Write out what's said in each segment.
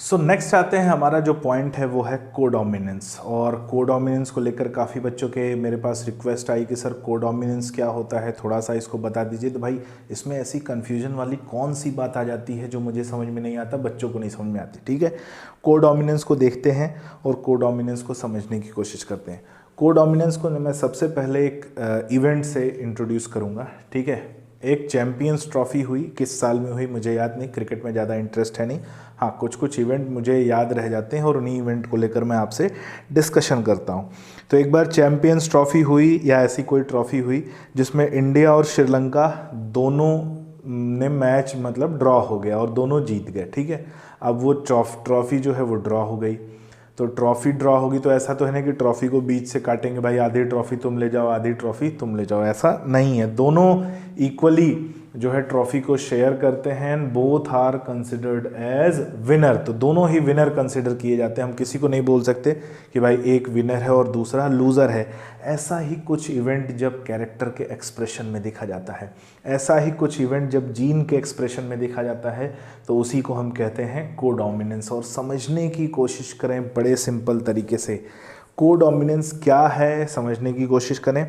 So next आते हैं, हमारा जो पॉइंट है वो है कोडोमिनेंस। और कोडोमिनेंस को लेकर काफ़ी बच्चों के मेरे पास रिक्वेस्ट आई कि सर कोडोमिनेंस क्या होता है, थोड़ा सा इसको बता दीजिए। तो भाई इसमें ऐसी कन्फ्यूजन वाली कौन सी बात आ जाती है जो मुझे समझ में नहीं आता, बच्चों को नहीं समझ में आती। ठीक है, कोडोमिनेंस को देखते हैं और कोडोमिनेंस को समझने की कोशिश करते हैं। कोडोमिनेंस को मैं सबसे पहले एक इवेंट से इंट्रोड्यूस करूँगा। ठीक है, एक चैम्पियंस ट्रॉफी हुई, किस साल में हुई मुझे याद नहीं, क्रिकेट में ज़्यादा इंटरेस्ट है नहीं। हाँ, कुछ कुछ इवेंट मुझे याद रह जाते हैं और उन्हीं इवेंट को लेकर मैं आपसे डिस्कशन करता हूँ। तो एक बार चैम्पियंस ट्रॉफी हुई या ऐसी कोई ट्रॉफी हुई जिसमें इंडिया और श्रीलंका दोनों ने मैच मतलब ड्रॉ हो गया और दोनों जीत गए। ठीक है, अब वो ट्रॉफी जो है वो ड्रॉ हो गई। तो ट्रॉफी ड्रॉ होगी तो ऐसा तो है ना कि ट्रॉफी को बीच से काटेंगे, भाई आधी ट्रॉफी तुम ले जाओ आधी ट्रॉफी तुम ले जाओ, ऐसा नहीं है। दोनों इक्वली जो है ट्रॉफी को शेयर करते हैं। Both are considered as winner, तो दोनों ही विनर कंसिडर किए जाते हैं। हम किसी को नहीं बोल सकते कि भाई एक विनर है और दूसरा लूज़र है। ऐसा ही कुछ इवेंट जब कैरेक्टर के एक्सप्रेशन में देखा जाता है, ऐसा ही कुछ इवेंट जब जीन के एक्सप्रेशन में देखा जाता है, तो उसी को हम कहते हैं कोडोमिनेंस। और समझने की कोशिश करें बड़े सिंपल तरीके से, कोडोमिनेंस क्या है समझने की कोशिश करें।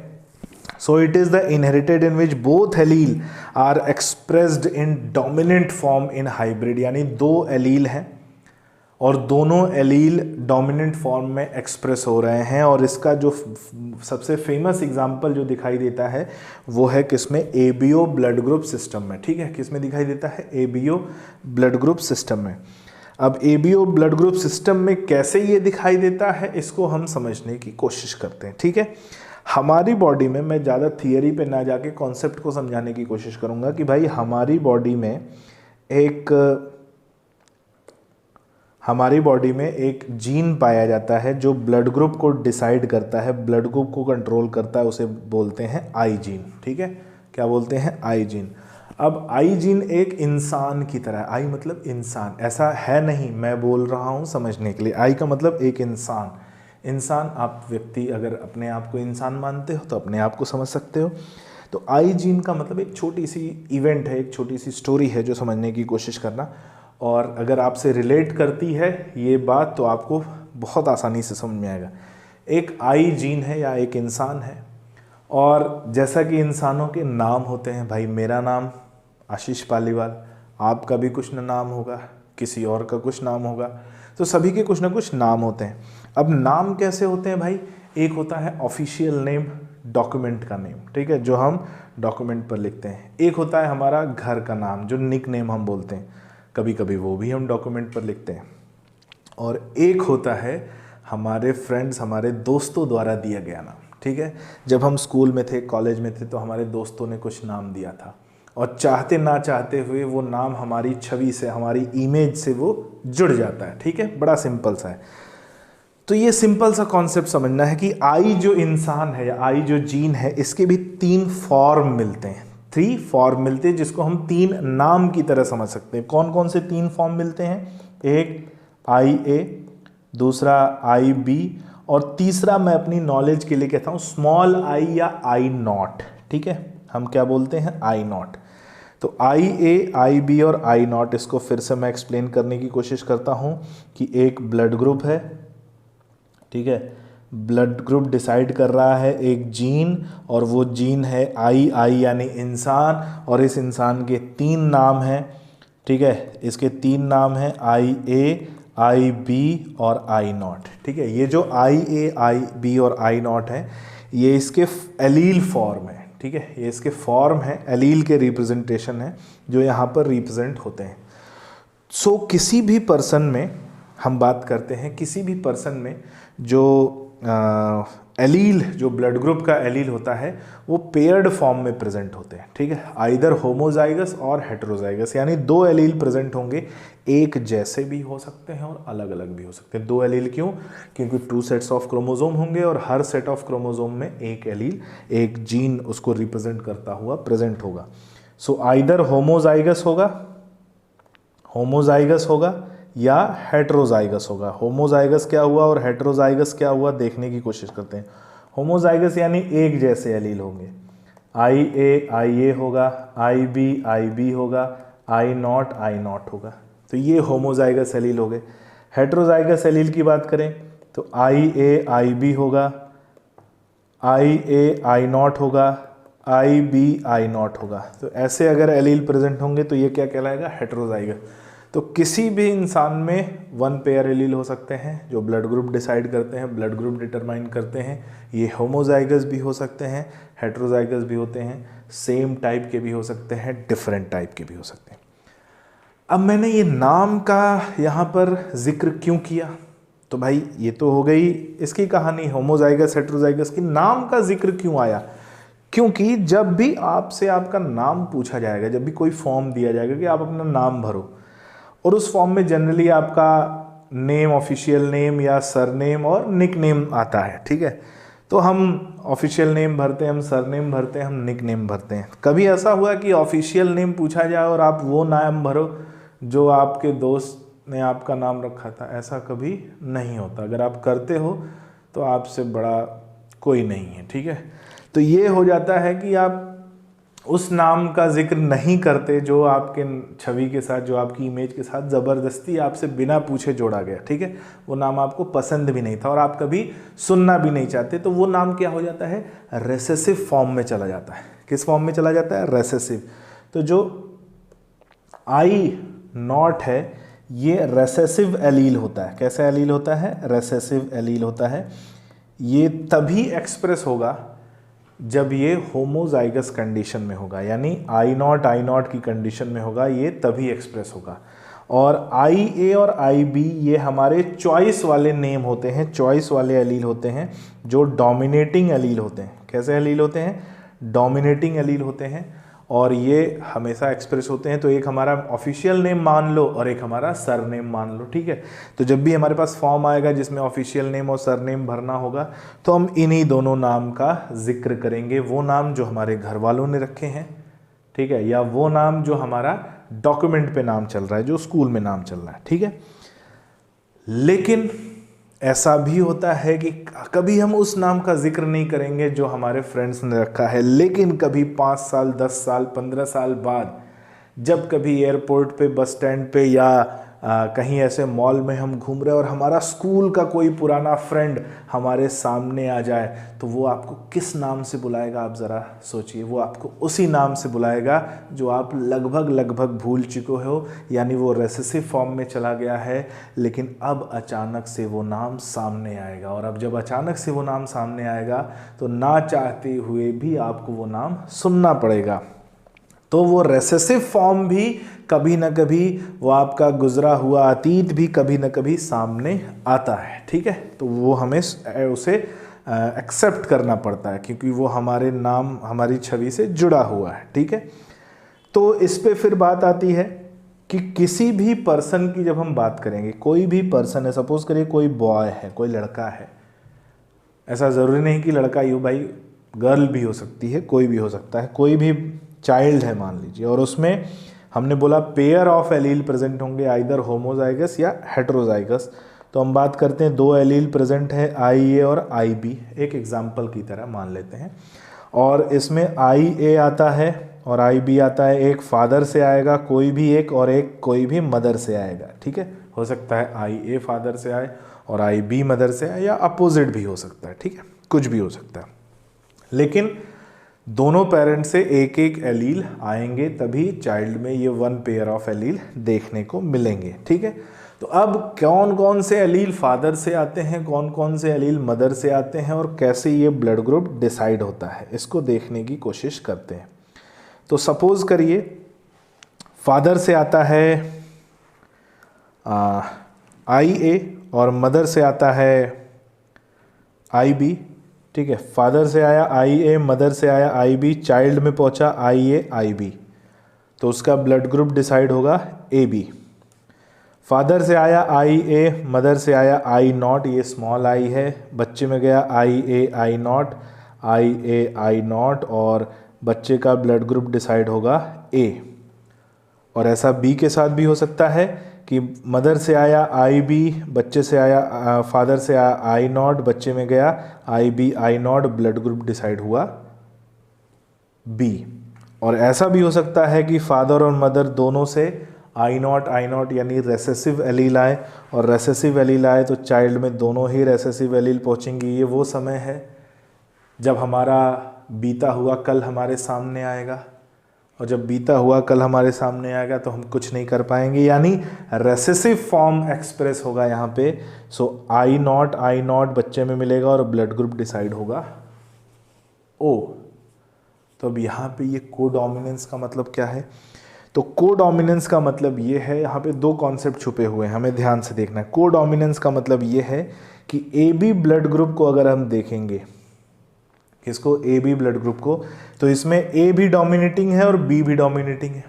So it is the inherited in which both allele are expressed in dominant form in hybrid, यानी दो एलील हैं और दोनों एलील डोमिनेंट फॉर्म में एक्सप्रेस हो रहे हैं। और इसका जो सबसे फेमस एग्जांपल जो दिखाई देता है वो है किसमें, एबीओ ब्लड ग्रुप सिस्टम में। ठीक है, किसमें दिखाई देता है, एबीओ ब्लड ग्रुप सिस्टम में। अब एबीओ ब्लड ग्रुप सिस्टम में कैसे ये दिखाई देता है इसको हम समझने की कोशिश करते हैं। ठीक है, हमारी बॉडी में, मैं ज़्यादा थियरी पे ना जाके कॉन्सेप्ट को समझाने की कोशिश करूँगा कि भाई हमारी बॉडी में एक जीन पाया जाता है जो ब्लड ग्रुप को डिसाइड करता है, ब्लड ग्रुप को कंट्रोल करता है, उसे बोलते हैं आई जीन। ठीक है, क्या बोलते हैं, आई जीन। अब आई जीन एक इंसान की तरह, आई मतलब इंसान, ऐसा है नहीं, मैं बोल रहा हूँ समझने के लिए। आई का मतलब एक इंसान। इंसान, आप व्यक्ति अगर अपने आप को इंसान मानते हो तो अपने आप को समझ सकते हो। तो आई जीन का मतलब एक छोटी सी इवेंट है, एक छोटी सी स्टोरी है जो समझने की कोशिश करना। और अगर आपसे रिलेट करती है ये बात तो आपको बहुत आसानी से समझ में आएगा। एक आई जीन है या एक इंसान है, और जैसा कि इंसानों के नाम होते हैं, भाई मेरा नाम आशीष पालीवाल, आपका भी कुछ नाम होगा, किसी और का कुछ नाम होगा, तो सभी के कुछ ना कुछ नाम होते हैं। अब नाम कैसे होते हैं भाई, एक होता है ऑफिशियल नेम, डॉक्यूमेंट का नेम, ठीक है, जो हम डॉक्यूमेंट पर लिखते हैं। एक होता है हमारा घर का नाम जो निक नेम हम बोलते हैं, कभी कभी वो भी हम डॉक्यूमेंट पर लिखते हैं। और एक होता है हमारे फ्रेंड्स, हमारे दोस्तों द्वारा दिया गया नाम। ठीक है, जब हम स्कूल में थे, कॉलेज में थे, तो हमारे दोस्तों ने कुछ नाम दिया था और चाहते ना चाहते हुए वो नाम हमारी छवि से, हमारी इमेज से वो जुड़ जाता है। ठीक है, बड़ा सिंपल सा है। तो ये सिंपल सा कॉन्सेप्ट समझना है कि आई जो इंसान है या आई जो जीन है, इसके भी 3 फॉर्म मिलते हैं, 3 फॉर्म मिलते हैं जिसको हम 3 नाम की तरह समझ सकते हैं। कौन कौन से 3 फॉर्म मिलते हैं, एक आई ए, दूसरा आई बी, और तीसरा मैं अपनी नॉलेज के लिए कहता हूँ स्मॉल आई या आई नॉट। ठीक है, हम क्या बोलते हैं, आई नॉट। तो आई ए, आई बी और आई नॉट, इसको फिर से मैं एक्सप्लेन करने की कोशिश करता हूँ कि एक ब्लड ग्रुप है। ठीक है, ब्लड ग्रुप डिसाइड कर रहा है एक जीन, और वो जीन है आई यानी इंसान, और इस इंसान के 3 नाम हैं। ठीक है, इसके 3 नाम हैं आई ए, आई बी और आई नॉट। ठीक है, ये जो आई ए, आई बी और आई नॉट है ये इसके एलील फॉर्म है। ठीक है, ये इसके फॉर्म है, एलील के रिप्रेजेंटेशन है जो यहाँ पर रिप्रेजेंट होते हैं। सो किसी भी पर्सन में, हम बात करते हैं किसी भी पर्सन में जो एलील, जो ब्लड ग्रुप का एलील होता है वो पेयर्ड फॉर्म में प्रेजेंट होते हैं। ठीक है, आइदर होमोजाइगस और हेटेरोजाइगस, यानी 2 एलील प्रेजेंट होंगे, एक जैसे भी हो सकते हैं और अलग अलग भी हो सकते हैं। 2 एलील क्यों, क्योंकि 2 सेट्स ऑफ क्रोमोसोम होंगे और हर सेट ऑफ क्रोमोसोम में एक एलील, एक जीन उसको रिप्रेजेंट करता हुआ प्रेजेंट होगा। सो आइदर होमोजाइगस होगा या हेटेरोजाइगस होगा। होमोजाइगस क्या हुआ और हेटेरोजाइगस क्या हुआ देखने की कोशिश करते हैं। होमोजाइगस यानी एक जैसे एलील होंगे, आई ए होगा, आई बी होगा, आई नॉट होगा, तो ये होमोजाइगस एलील हो गए। हेट्रोजाइगस एलील की बात करें तो IA होगा, IA I0 होगा, IB I0 होगा। तो ऐसे अगर एलील प्रेजेंट होंगे तो ये क्या कहलाएगा, हेट्रोजाइगस। तो किसी भी इंसान में 1 पेयर एलील हो सकते हैं जो ब्लड ग्रुप डिसाइड करते हैं, ब्लड ग्रुप डिटरमाइन करते हैं। ये होमोजाइगस भी हो सकते हैं, हेट्रोजाइगस भी होते हैं, सेम टाइप के भी हो सकते हैं, डिफरेंट टाइप के भी हो सकते हैं। अब मैंने ये नाम का यहाँ पर जिक्र क्यों किया, तो भाई ये तो हो गई इसकी कहानी, होमोजाइगस हेट्रोजाइगस की। नाम का जिक्र क्यों आया, क्योंकि जब भी आपसे आपका नाम पूछा जाएगा, जब भी कोई फॉर्म दिया जाएगा कि आप अपना नाम भरो, और उस फॉर्म में जनरली आपका नेम, ऑफिशियल नेम या सरनेम और निक नेम आता है, ठीक है। तो हम ऑफिशियल नेम भरते हैं, हम सरनेम भरते हैं, हम निक नेम भरते हैं। कभी ऐसा हुआ कि ऑफिशियल नेम पूछा जाए और आप वो नाम भरो जो आपके दोस्त ने आपका नाम रखा था? ऐसा कभी नहीं होता। अगर आप करते हो तो आपसे बड़ा कोई नहीं है, ठीक है। तो ये हो जाता है कि आप उस नाम का जिक्र नहीं करते जो आपके छवि के साथ, जो आपकी इमेज के साथ ज़बरदस्ती आपसे बिना पूछे जोड़ा गया, ठीक है। वो नाम आपको पसंद भी नहीं था और आप कभी सुनना भी नहीं चाहते, तो वो नाम क्या हो जाता है, रेसेसिव फॉर्म में चला जाता है। किस फॉर्म में चला जाता है, रेसेसिव। तो जो I0 है ये रेसेसिव एलील होता है। कैसा एलील होता है, रेसेसिव एलील होता है। ये तभी एक्सप्रेस होगा जब ये होमोजाइगस कंडीशन में होगा, यानी I0 की कंडीशन में होगा, ये तभी एक्सप्रेस होगा। और IA और IB ये हमारे चॉइस वाले नेम होते हैं, चॉइस वाले एलील होते हैं जो डोमिनेटिंग एलील होते हैं। कैसे एलील होते हैं, डोमिनेटिंग एलील होते हैं, और ये हमेशा एक्सप्रेस होते हैं। तो एक हमारा ऑफिशियल नेम मान लो और एक हमारा सरनेम मान लो, ठीक है। तो जब भी हमारे पास फॉर्म आएगा जिसमें ऑफिशियल नेम और सरनेम भरना होगा तो हम इन्हीं दोनों नाम का जिक्र करेंगे। वो नाम जो हमारे घर वालों ने रखे हैं, ठीक है, या वो नाम जो हमारा डॉक्यूमेंट पे नाम चल रहा है, जो स्कूल में नाम चल रहा है, ठीक है। लेकिन ऐसा भी होता है कि कभी हम उस नाम का जिक्र नहीं करेंगे जो हमारे फ्रेंड्स ने रखा है, लेकिन कभी 5 साल, 10 साल, 15 साल बाद जब कभी एयरपोर्ट पे, बस स्टैंड पे या कहीं ऐसे मॉल में हम घूम रहे और हमारा स्कूल का कोई पुराना फ्रेंड हमारे सामने आ जाए, तो वो आपको किस नाम से बुलाएगा, आप ज़रा सोचिए। वो आपको उसी नाम से बुलाएगा जो आप लगभग भूल चुके हो, यानी वो रेसेसिव फॉर्म में चला गया है, लेकिन अब अचानक से वो नाम सामने आएगा। और अब जब अचानक से वो नाम सामने आएगा तो ना चाहते हुए भी आपको वो नाम सुनना पड़ेगा। तो वो रेसेसिव फॉर्म भी कभी ना कभी, वो आपका गुजरा हुआ अतीत भी कभी ना कभी सामने आता है, ठीक है। तो वो हमें उसे एक्सेप्ट करना पड़ता है क्योंकि वो हमारे नाम, हमारी छवि से जुड़ा हुआ है, ठीक है। तो इस पे फिर बात आती है कि किसी भी पर्सन की जब हम बात करेंगे, कोई भी पर्सन है, सपोज करिए कोई बॉय है, कोई लड़का है, ऐसा ज़रूरी नहीं कि लड़का ही हो भाई, गर्ल भी हो सकती है, कोई भी हो सकता है, कोई भी चाइल्ड है मान लीजिए, और उसमें हमने बोला पेयर ऑफ एलील प्रेजेंट होंगे, आइदर होमोजाइगस या हेट्रोजाइगस। तो हम बात करते हैं 2 एलील प्रेजेंट है, IA और IB, एक एग्जाम्पल की तरह मान लेते हैं। और इसमें IA आता है और IB आता है, एक फादर से आएगा कोई भी एक, और एक कोई भी मदर से आएगा, ठीक है। हो सकता है IA फादर से आए और IB मदर से आए, या अपोजिट भी हो सकता है, ठीक है, कुछ भी हो सकता है। लेकिन दोनों पेरेंट से एक एक एलील आएंगे, तभी चाइल्ड में ये 1 पेयर ऑफ एलील देखने को मिलेंगे, ठीक है। तो अब कौन कौन से एलील फादर से आते हैं, कौन कौन से एलील मदर से आते हैं, और कैसे ये ब्लड ग्रुप डिसाइड होता है, इसको देखने की कोशिश करते हैं। तो सपोज करिए फादर से आता है IA और मदर से आता है IB, ठीक है। फादर से आया IA, मदर से आया IB, चाइल्ड में पहुंचा IA IB, तो उसका ब्लड ग्रुप डिसाइड होगा AB। फादर से आया IA, मदर से आया I0, ये स्मॉल I है, बच्चे में गया IA I0, IA I0, और बच्चे का ब्लड ग्रुप डिसाइड होगा A। और ऐसा B के साथ भी हो सकता है कि मदर से आया IB, बच्चे से आया, फादर से आया I0, बच्चे में गया IB I0, blood group decide हुआ B। और ऐसा भी हो सकता है कि फादर और मदर दोनों से आई नॉट यानी रेसेसिव एलील आए, और रेसेसिव एलील आए तो चाइल्ड में दोनों ही रेसेसिव एलील पहुंचेंगी। ये वो समय है जब हमारा बीता हुआ कल हमारे सामने आएगा, और जब बीता हुआ कल हमारे सामने आएगा तो हम कुछ नहीं कर पाएंगे, यानी रेसेसिव फॉर्म एक्सप्रेस होगा यहाँ पे। सो आई नॉट बच्चे में मिलेगा और ब्लड ग्रुप डिसाइड होगा ओ। तो अब यहाँ पे ये कोडोमिनेंस का मतलब क्या है? तो कोडोमिनेंस का मतलब ये है, यहाँ पे दो कॉन्सेप्ट छुपे हुए हैं, हमें ध्यान से देखना है। कोडोमिनेंस का मतलब ये है कि ए बी ब्लड ग्रुप को अगर हम देखेंगे, किसको? ए बी ब्लड ग्रुप को, तो इसमें ए भी डोमिनेटिंग है और बी भी डोमिनेटिंग है।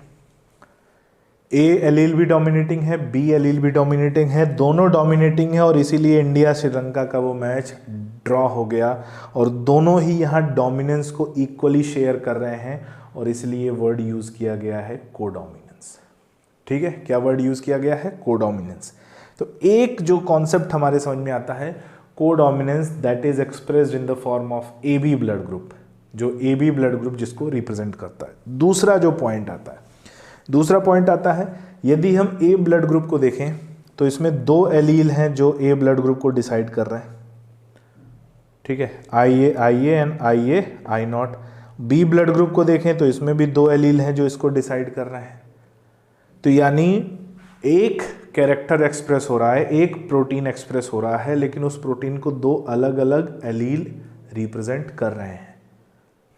ए एलील भी डोमिनेटिंग है, बी एलील भी डोमिनेटिंग है, दोनों डोमिनेटिंग है, और इसीलिए इंडिया श्रीलंका का वो मैच ड्रॉ हो गया, और दोनों ही यहाँ डोमिनेंस को इक्वली शेयर कर रहे हैं, और इसलिए वर्ड यूज किया गया है कोडोमिनेंस। ठीक है, क्या वर्ड यूज किया गया है? कोडोमिनेंस। तो एक जो कॉन्सेप्ट हमारे समझ में आता है, codominance, that is expressed in the form of A B blood group, जो ए बी ब्लड ग्रुप जिसको रिप्रेजेंट करता है। दूसरा जो पॉइंट आता है, दूसरा पॉइंट आता है, यदि हम ए ब्लड ग्रुप को देखें तो इसमें दो एलील हैं जो ए ब्लड ग्रुप को डिसाइड कर रहे हैं। ठीक है, I A and I nought. B blood group को देखें तो इसमें भी दो एलील हैं जो इसको डिसाइड कर रहे हैं। तो यानी एक कैरेक्टर एक्सप्रेस हो रहा है, एक प्रोटीन एक्सप्रेस हो रहा है, लेकिन उस प्रोटीन को दो अलग अलग एलील रिप्रेजेंट कर रहे हैं,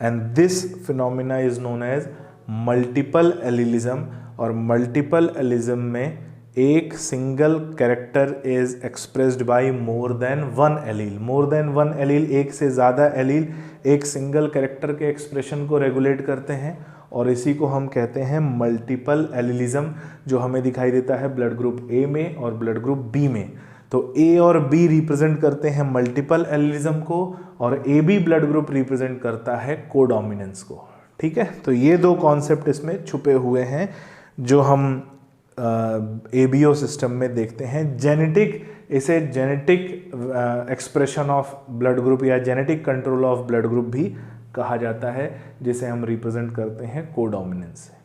and this phenomena is known as multiple allelism. और मल्टीपल एलीलिज्म में एक single character is expressed by more than one allele. More than one allele, एक से ज़्यादा एलील एक सिंगल कैरेक्टर के एक्सप्रेशन को रेगुलेट करते हैं, और इसी को हम कहते हैं मल्टीपल एलीलिज्म, जो हमें दिखाई देता है ब्लड ग्रुप ए में और ब्लड ग्रुप बी में। तो ए और बी रिप्रेजेंट करते हैं मल्टीपल एलीलिज्म को, और A B blood group represent करता है कोडोमिनेंस को। ठीक है, तो ये दो कॉन्सेप्ट इसमें छुपे हुए हैं जो हम एबीओ सिस्टम में देखते हैं। जेनेटिक, इसे genetic expression of blood group या genetic control of blood group भी कहा जाता है, जिसे हम रिप्रेजेंट करते हैं कोडोमिनेंस से।